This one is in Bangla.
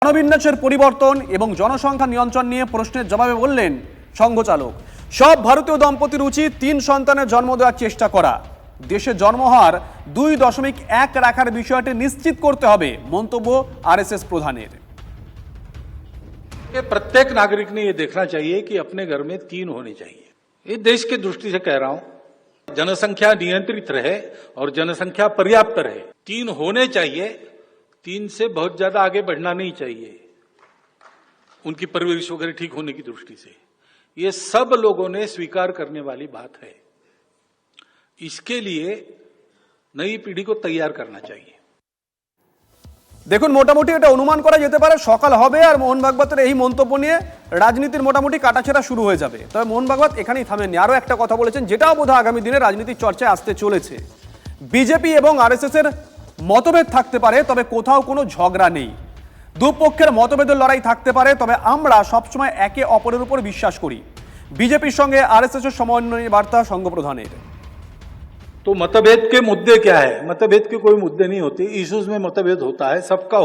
জনবিন্যাসের পরিবর্তন এবং জনসংখ্যা নিয়ন্ত্রণ নিয়ে প্রশ্নের জবাবে বললেন সংঘচালক, সব ভারতীয় দম্পতির উচিত 3 সন্তানের জন্ম দেওয়ার চেষ্টা করা। দেশে জন্মহার 2.1 রাখার বিষয়টি নিশ্চিত করতে হবে, মন্তব্য আরএসএস প্রধানের। प्रत्येक नागरिक ने यह देखना चाहिए कि अपने घर में 3 होने चाहिए। ये देश की दृष्टि से कह रहा हूं, जनसंख्या नियंत्रित रहे और जनसंख्या पर्याप्त रहे। 3 होने चाहिए, 3 से बहुत ज्यादा आगे बढ़ना नहीं चाहिए उनकी परवरिश वगैरह ठीक होने की दृष्टि से। ये सब लोगों ने स्वीकार करने वाली बात है। इसके लिए नई पीढ़ी को तैयार करना चाहिए। দেখুন, মোটামুটি এটা অনুমান করা যেতে পারে সকাল হবে আর মোহন ভাগবতের এই মন্তব্য নিয়ে রাজনীতির মোটামুটি কাটাছেড়া শুরু হয়ে যাবে। তবে মোহন ভাগবত এখানেই থামেননি, আরও একটা কথা বলেছেন যেটাও বোধহয় আগামী দিনে রাজনীতির চর্চায় আসতে চলেছে। বিজেপি এবং আরএসএস এর মতভেদ থাকতে পারে, তবে কোথাও কোনো ঝগড়া নেই। দুপক্ষের মতভেদের লড়াই থাকতে পারে, তবে আমরা সবসময় একে অপরের উপর বিশ্বাস করি। বিজেপির সঙ্গে আরএসএস এর সমন্বয় বার্তা সংঘ প্রধানের। तो मतभेद के मुद्दे क्या है? मतभेद के कोई मुद्दे नहीं होते, इश्यूज में मतभेद होता है सबका।